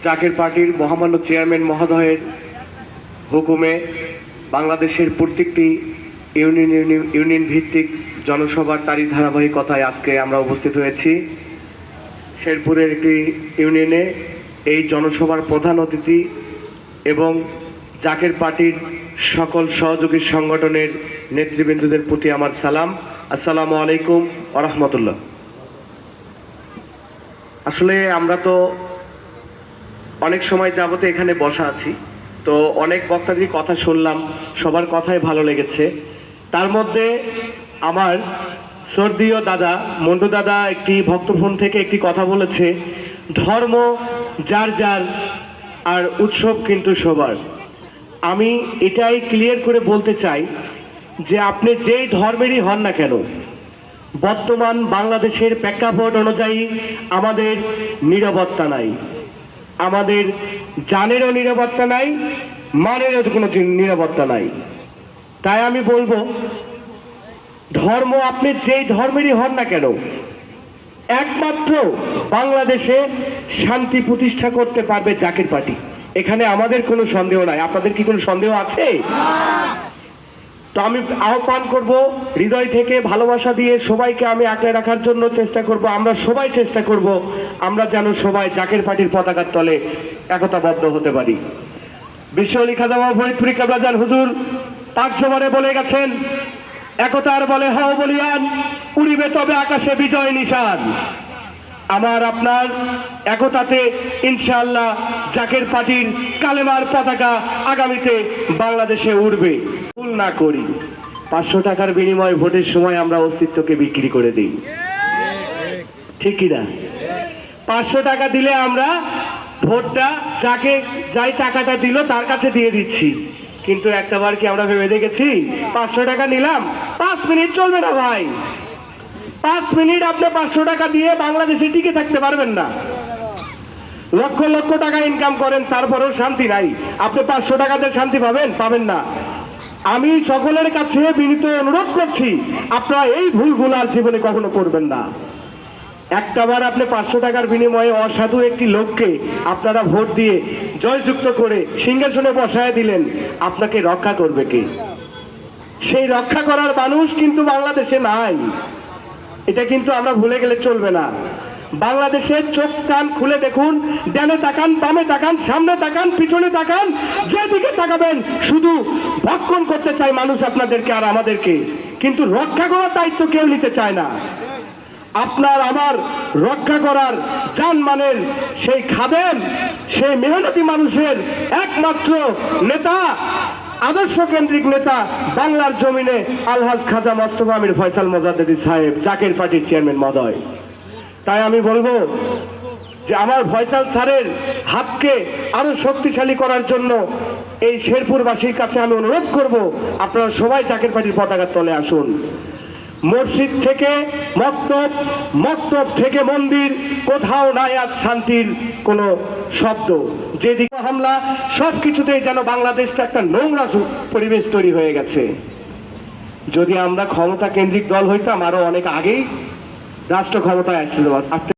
জাকের পার্টির মহামান্য চেয়ারম্যান মহোদয়ের হুকুমে বাংলাদেশের প্রত্যেকটি ইউনিয়ন ভিত্তিক জনসভার তারই ধারাবাহিকতায় আজকে আমরা উপস্থিত হয়েছি। শেরপুরের একটি ইউনিয়নে এই জনসভার প্রধান অতিথি এবং জাকের পার্টির সকল সহযোগী সংগঠনের নেতৃবৃন্দদের প্রতি আমার সালাম। আসসালামু আলাইকুম ওয়া রাহমাতুল্লাহ। আসলে আমরা তো অনেক সময় যাবতে এখানে বসা আছি, তো অনেক বক্তাদের কথা শুনলাম, সবার কথাই ভালো লেগেছে। তার মধ্যে আমার শ্রদ্ধেয় দাদা মন্টু দাদা একটি ভক্তফোন থেকে একটি কথা বলেছে, ধর্ম যার যার আর উৎসব কিন্তু সবার। আমি এটাই ক্লিয়ার করে বলতে চাই যে আপনি যেই ধর্মেরই হন না কেন, বর্তমান বাংলাদেশের প্রেক্ষাপট অনুযায়ী আমাদের নিরাপত্তা নাই, আমাদের জানেরও নিরাপত্তা নাই, মানেরও কোনো নিরাপত্তা নাই। তাই আমি বলবো, ধর্ম আপনি যেই ধর্মেরই হন না কেন, একমাত্র বাংলাদেশে শান্তি প্রতিষ্ঠা করতে পারবে জাকের পার্টি। এখানে আমাদের কোনো সন্দেহ নাই। আপনাদের কি কোনো সন্দেহ আছে? তো আমি আহ্বান করব, হৃদয় থেকে ভালোবাসা দিয়ে সবাইকে আমি আঁকড়ে রাখার জন্য চেষ্টা করব। আমরা সবাই চেষ্টা করব আমরা যেন সবাই জাকের পার্টির পতাকার তলে একতাবদ্ধ হতে পারি। বিশ্ব আলী খাজা ফরিদপুরি কাবলাজান হুজুর পাক জমানে বলে গেছেন, একতার বলে হও বলিয়ান, উড়িবে তবে আকাশে বিজয় নিশান। আমার আপনার একতাতে ইনশাআল্লাহ জাকের পার্টির কালেমার পতাকা আগামীতে বাংলাদেশে উড়বে। ভুল না করি, 500 টাকার বিনিময়ে ভোটের সময় আমরা অস্তিত্বকে বিক্রি করে দিই, ঠিক কিনা? 500 টাকা দিলে আমরা ভোটটা যাকে যাই টাকাটা দিল তার কাছে দিয়ে দিচ্ছি। কিন্তু একটাবার কি আমরা ভেবে দেখেছি 500 টাকা নিলাম, 5 মিনিট চলবে না ভাই। 5 মিনিট আপনি 500 টাকা দিয়ে বাংলাদেশে টিকে থাকতে পারবেন না। লক্ষ লক্ষ টাকা ইনকাম করেন, তারপরেও শান্তি নাই। আপনি 500 টাকাতে শান্তি পাবেন না। আমি সকলের কাছে বিনীত অনুরোধ করছি, আপনারা এই ভুলগুলো আর জীবনে কখনো করবেন না। একটাবার আপনি 500 টাকার বিনিময়ে অসাধু একটি লোককে আপনারা ভোট দিয়ে জয়যুক্ত করে সিংহাসনে বসায় দিলেন, আপনাকে রক্ষা করবে কে? সেই রক্ষা করার মানুষ কিন্তু বাংলাদেশে নাই। এটা কিন্তু আমরা ভুলে গেলে চলবে না। বাংলাদেশের চোখ কান খুলে দেখুন, ডানে তাকান, বামে তাকান, সামনে তাকান, পিছনে তাকান, যেদিকে তাকাবেন শুধু ভক্ষণ করতে চায় মানুষ আপনাদেরকে আর আমাদেরকে, কিন্তু রক্ষা করার দায়িত্ব কেউ নিতে চায় না। আপনার আমার রক্ষা করার জানমালের সেই খাদেম, সেই মেহনতি মানুষের একমাত্র নেতা, আদর্শ কেন্দ্রিক নেতা বাংলার জমিনে আলহাজ খাজা মোস্তফা আমির ফয়সাল মোজাদ্দেদি সাহেব, জাকের পার্টির চেয়ারম্যান মহোদয়। তাই আমি বলবো যে আমার ফয়সাল স্যারের হাতকে আরো শক্তিশালী করার জন্য এই শেরপুরবাসীর কাছে আমি অনুরোধ করব, আপনারা সবাই জাকের পার্টির পতাকার তলে আসুন। মসজিদ থেকে মক্তব, মক্তব থেকে মন্দির, কোথাও নাই আজ শান্তির কোনো শব্দ। যেদিকে হামলা, সবকিছুতেই যেন বাংলাদেশটা একটা নোংরা পরিবেশ তৈরি হয়ে গেছে। যদি আমরা ক্ষমতা কেন্দ্রিক দল হইতাম, আরো অনেক আগেই রাষ্ট্র ক্ষমতায় আসছিল।